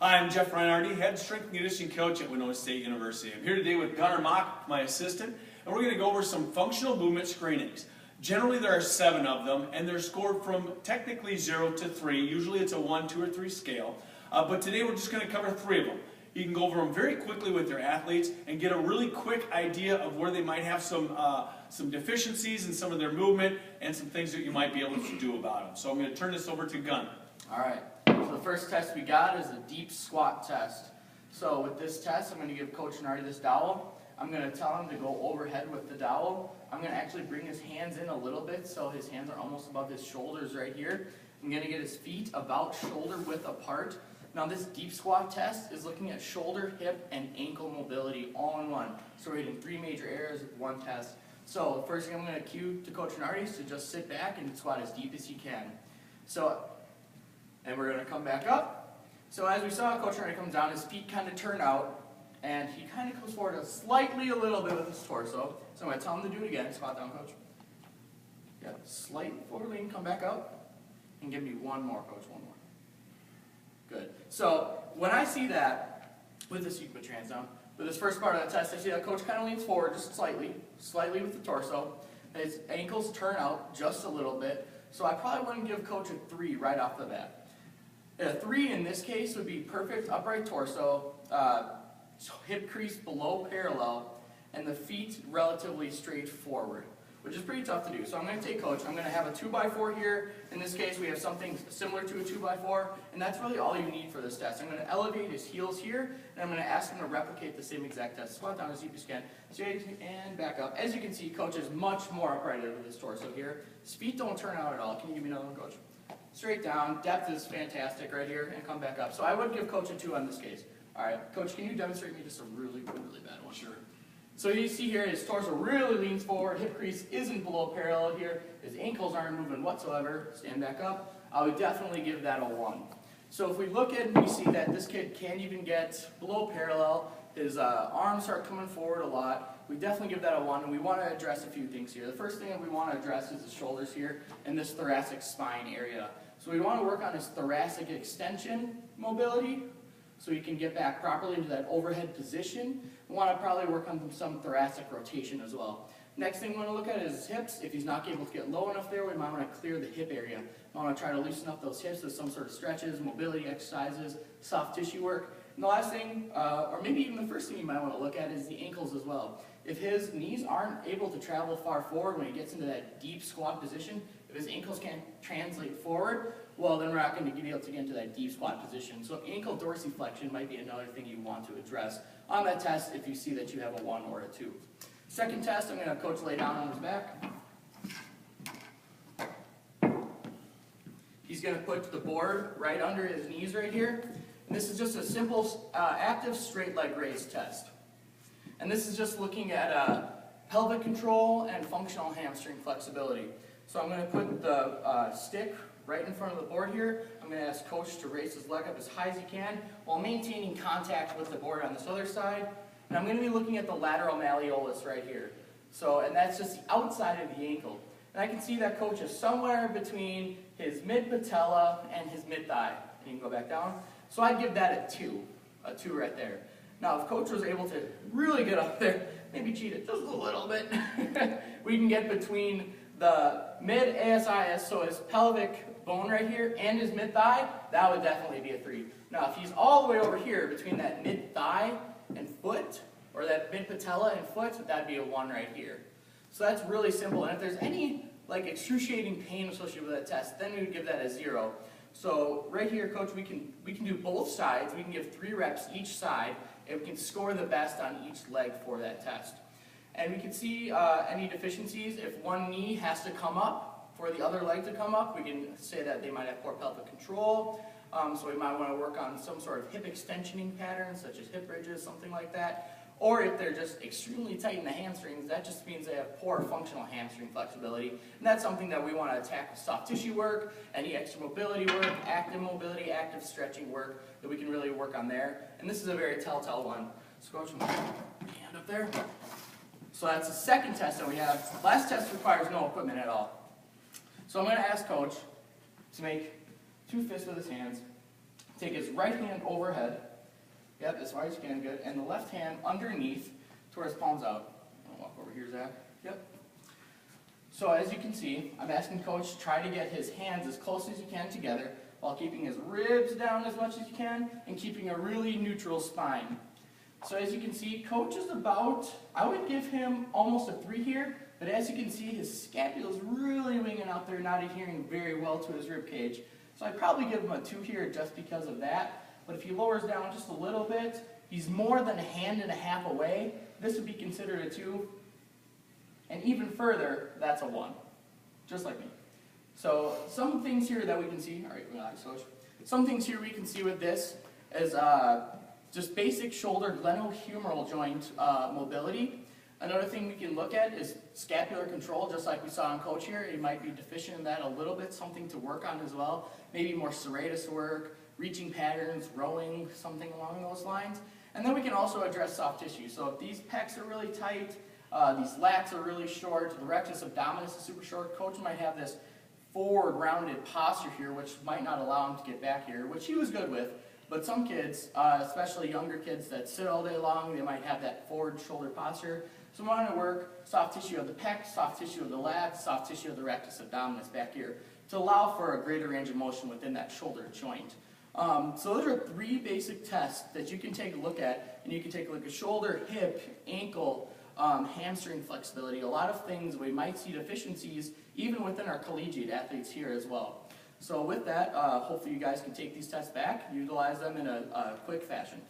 Hi, I'm Jeff Reinhardt, head strength and conditioning coach at Winona State University. I'm here today with Gunnar Mock, my assistant, and we're going to go over some functional movement screenings. Generally, there are 7 of them, and they're scored from technically 0 to 3. Usually it's a 1, 2, or 3 scale. But today we're just going to cover 3 of them. You can go over them very quickly with your athletes and get a really quick idea of where they might have some deficiencies in some of their movement and some things that you might be able to do about them. So I'm going to turn this over to Gunnar. All right, so the first test we got is a deep squat test. So with this test, I'm going to give Coach Nardi this dowel. I'm going to tell him to go overhead with the dowel. I'm going to actually bring his hands in a little bit so his hands are almost above his shoulders right here. I'm going to get his feet about shoulder width apart. Now this deep squat test is looking at shoulder, hip, and ankle mobility all in one. So we're hitting 3 major areas with one test. So the first thing I'm going to cue to Coach Nardi is to just sit back and squat as deep as he can. And we're going to come back up. So as we saw, Coach Nardi comes down, his feet kind of turn out, and he kind of comes forward a little bit with his torso. So I'm going to tell him to do it again. Squat down, Coach. Yeah, slight forward lean, come back up, and give me one more, Coach, one more. Good. So when I see that, with this, you can put your hands down. With this first part of the test, I see that Coach kind of leans forward just slightly with the torso. His ankles turn out just a little bit. So I probably wouldn't give Coach a 3 right off the bat. A 3 in this case would be perfect upright torso, hip crease below parallel, and the feet relatively straight forward, which is pretty tough to do. So I'm going to take Coach. I'm going to have a 2x4 here. In this case, we have something similar to a 2x4, and that's really all you need for this test. I'm going to elevate his heels here, and I'm going to ask him to replicate the same exact test. Squat down as deep as you can, straight and back up. As you can see, Coach is much more upright with his torso here. His feet don't turn out at all. Can you give me another one, Coach? Straight down, depth is fantastic right here, and come back up. So I would give Coach a 2 on this case. All right, Coach, can you demonstrate me just a really bad one? Sure. So you see here, his torso really leans forward, hip crease isn't below parallel here, his ankles aren't moving whatsoever. Stand back up. I would definitely give that a 1. So if we look at and we see that this kid can't even get below parallel, his arms start coming forward a lot, we definitely give that a 1, and we want to address a few things here. The first thing that we want to address is the shoulders here and this thoracic spine area. So we want to work on his thoracic extension mobility so he can get back properly into that overhead position. We want to probably work on some thoracic rotation as well. Next thing we want to look at is his hips. If he's not able to get low enough there, we might want to clear the hip area. We want to try to loosen up those hips with some sort of stretches, mobility exercises, soft tissue work. And the last thing, or maybe even the first thing you might want to look at is the ankles as well. If his knees aren't able to travel far forward when he gets into that deep squat position, if his ankles can't translate forward, well, then we're not going to be able to get into that deep squat position. So ankle dorsiflexion might be another thing you want to address on that test if you see that you have a 1 or a 2. Second test, I'm going to have Coach lay down on his back. He's going to put the board right under his knees right here. And this is just a simple active straight leg raise test. And this is just looking at pelvic control and functional hamstring flexibility. So I'm going to put the stick right in front of the board here. I'm going to ask Coach to raise his leg up as high as he can while maintaining contact with the board on this other side. And I'm going to be looking at the lateral malleolus right here. So, and that's just the outside of the ankle. And I can see that Coach is somewhere between his mid-patella and his mid-thigh. And you can go back down. So I'd give that a 2 right there. Now, if Coach was able to really get up there, maybe cheat it just a little bit, we can get between the mid-ASIS, so his pelvic bone right here, and his mid-thigh, that would definitely be a 3. Now, if he's all the way over here between that mid-thigh and foot, or that mid-patella and foot, that'd be a 1 right here. So that's really simple. And if there's any excruciating pain associated with that test, then we would give that a 0. So right here, Coach, we can do both sides. We can give 3 reps each side, and we can score the best on each leg for that test. And we can see any deficiencies. If one knee has to come up for the other leg to come up, we can say that they might have poor pelvic control. So we might want to work on some sort of hip extensioning patterns, such as hip bridges, something like that. Or if they're just extremely tight in the hamstrings, that just means they have poor functional hamstring flexibility. And that's something that we want to attack with soft tissue work, any extra mobility work, active stretching work that we can really work on there. And this is a very telltale one. So Coach, hand up there. So that's the second test that we have. Last test requires no equipment at all. So I'm going to ask Coach to make 2 fists with his hands, Take his right hand overhead, yep, as far as you can, good, and the left hand underneath to where his palm's out. I'll walk over here, Zach. Yep. So as you can see, I'm asking coach to try to get his hands as close as you can together while keeping his ribs down as much as you can and keeping a really neutral spine. So as you can see, coach is about, I would give him almost a 3 here, but as you can see, his scapula is really winging out there, not adhering very well to his rib cage. So I'd probably give him a 2 here just because of that. But if he lowers down just a little bit, he's more than a hand and a half away. This would be considered a 2. And even further, that's a 1, just like me. So some things here that we can see, all right, relax, coach. Some things here we can see with this is just basic shoulder glenohumeral joint mobility. Another thing we can look at is scapular control, just like we saw in coach here. He might be deficient in that a little bit, something to work on as well. Maybe more serratus work, reaching patterns, rowing, something along those lines. And then we can also address soft tissue. So if these pecs are really tight, these lats are really short, the rectus abdominis is super short, coach might have this forward rounded posture here, which might not allow him to get back here, which he was good with. But some kids, especially younger kids that sit all day long, they might have that forward shoulder posture. So we want to work soft tissue of the pec, soft tissue of the lats, soft tissue of the rectus abdominis back here to allow for a greater range of motion within that shoulder joint. So those are 3 basic tests that you can take a look at, and you can take a look at shoulder, hip, ankle, hamstring flexibility, a lot of things we might see deficiencies even within our collegiate athletes here as well. So with that, hopefully you guys can take these tests back, utilize them in a quick fashion.